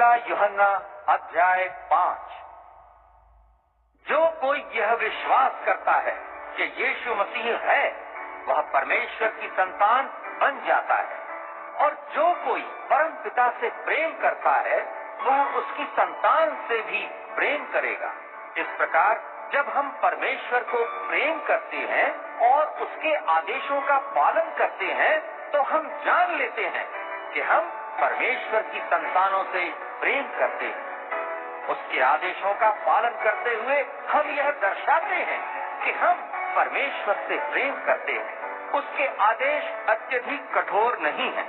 पहला यूहन्ना अध्याय 5। जो कोई यह विश्वास करता है कि यीशु मसीह है, वह परमेश्वर की संतान बन जाता है, और जो कोई परम पिता से प्रेम करता है, वह उसकी संतान से भी प्रेम करेगा। इस प्रकार जब हम परमेश्वर को प्रेम करते हैं और उसके आदेशों का पालन करते हैं, तो हम जान लेते हैं कि हम परमेश्वर की संतानों से प्रेम करते हैं। उसके आदेशों का पालन करते हुए हम यह दर्शाते हैं कि हम परमेश्वर से प्रेम करते हैं। उसके आदेश अत्यधिक कठोर नहीं हैं,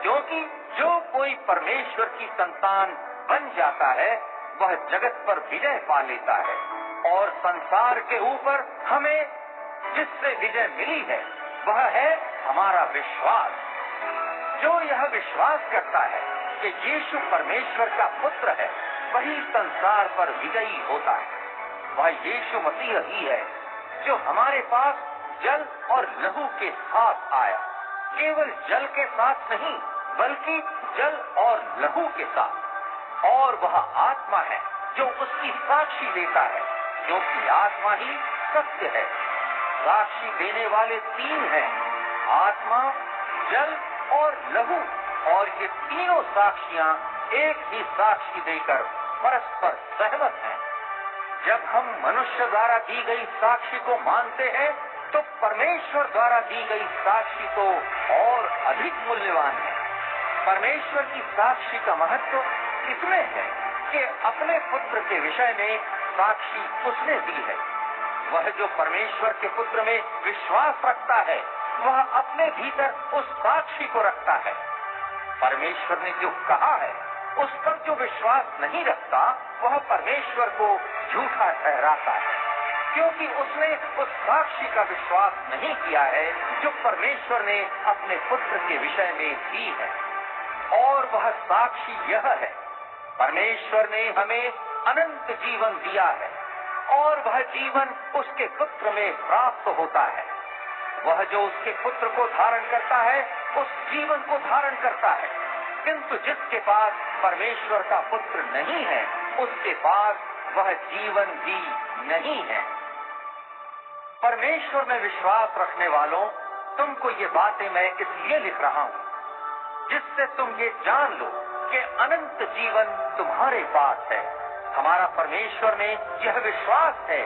क्योंकि जो कोई परमेश्वर की संतान बन जाता है, वह जगत पर विजय पा लेता है, और संसार के ऊपर हमें जिससे विजय मिली है, वह है हमारा विश्वास। जो यह विश्वास करता है कि यीशु परमेश्वर का पुत्र है, वही संसार पर विजयी होता है। वह यीशु मसीह ही है जो हमारे पास जल और लहू के साथ आया। केवल जल के साथ नहीं, बल्कि जल और लहू के साथ। और वह आत्मा है जो उसकी साक्षी देता है, क्योंकि आत्मा ही सत्य है। साक्षी देने वाले तीन हैं, आत्मा, जल और लहू, और ये तीनों साक्षियां एक ही साक्षी देकर परस्पर सहमत हैं। जब हम मनुष्य द्वारा दी गई साक्षी को मानते हैं, तो परमेश्वर द्वारा दी गई साक्षी तो और अधिक मूल्यवान है। परमेश्वर की साक्षी का महत्व इसमें है कि अपने पुत्र के विषय में साक्षी उसने दी है। वह जो परमेश्वर के पुत्र में विश्वास रखता है, वह अपने भीतर उस साक्षी को रखता है। परमेश्वर ने जो कहा है, उस पर जो विश्वास नहीं रखता, वह परमेश्वर को झूठा ठहराता है, क्योंकि उसने उस साक्षी का विश्वास नहीं किया है जो परमेश्वर ने अपने पुत्र के विषय में दी है। और वह साक्षी यह है, परमेश्वर ने हमें अनंत जीवन दिया है, और वह जीवन उसके पुत्र में प्राप्त होता है। वह जो उसके पुत्र को धारण करता है, उस जीवन को धारण करता है, किंतु जिसके पास परमेश्वर का पुत्र नहीं है, उसके पास वह जीवन भी नहीं है। परमेश्वर में विश्वास रखने वालों, तुमको ये बातें मैं इसलिए लिख रहा हूँ, जिससे तुम ये जान लो कि अनंत जीवन तुम्हारे पास है। हमारा परमेश्वर में यह विश्वास है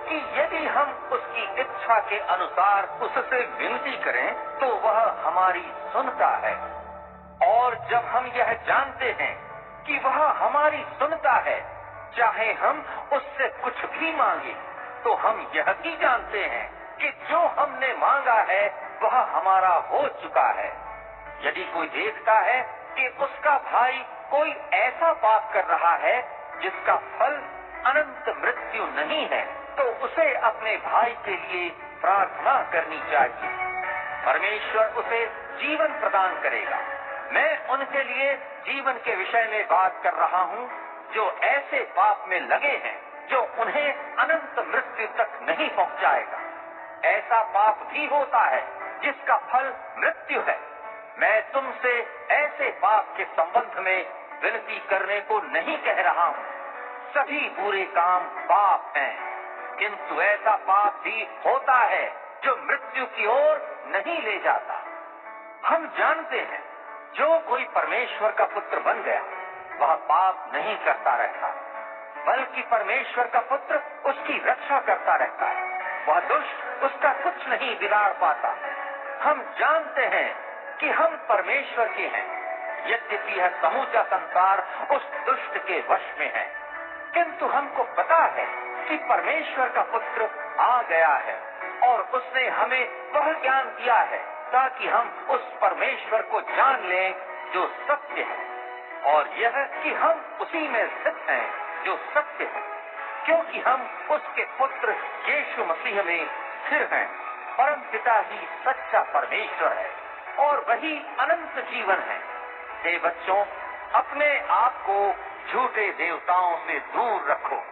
कि यदि हम उसकी इच्छा के अनुसार उससे विनती करें, तो वह हमारी सुनता है। और जब हम यह जानते हैं कि वह हमारी सुनता है, चाहे हम उससे कुछ भी मांगे, तो हम यह भी जानते हैं कि जो हमने मांगा है, वह हमारा हो चुका है। यदि कोई देखता है कि उसका भाई कोई ऐसा पाप कर रहा है जिसका फल अनंत मृत्यु नहीं है, तो उसे अपने भाई के लिए प्रार्थना करनी चाहिए। परमेश्वर उसे जीवन प्रदान करेगा। मैं उनके लिए जीवन के विषय में बात कर रहा हूँ जो ऐसे पाप में लगे हैं जो उन्हें अनंत मृत्यु तक नहीं पहुँचाएगा। ऐसा पाप भी होता है जिसका फल मृत्यु है। मैं तुमसे ऐसे पाप के संबंध में विनती करने को नहीं कह रहा हूँ। सभी बुरे काम पाप हैं, किंतु ऐसा पाप भी होता है जो मृत्यु की ओर नहीं ले जाता। हम जानते हैं, जो कोई परमेश्वर का पुत्र बन गया, वह पाप नहीं करता रहता, बल्कि परमेश्वर का पुत्र उसकी रक्षा करता रहता है। वह दुष्ट उसका कुछ नहीं बिगाड़ पाता। हम जानते हैं कि हम परमेश्वर के हैं, यद्यपि यह समूचा संसार उस दुष्ट के वश में है, किंतु हमको पता है कि परमेश्वर का पुत्र आ गया है, और उसने हमें वह ज्ञान दिया है ताकि हम उस परमेश्वर को जान लें जो सत्य है, और यह कि हम उसी में स्थित हैं जो सत्य है, क्योंकि हम उसके पुत्र यीशु मसीह में स्थिर हैं। परम पिता ही सच्चा परमेश्वर है, और वही अनंत जीवन है। हे बच्चों, अपने आप को झूठे देवताओं से दूर रखो।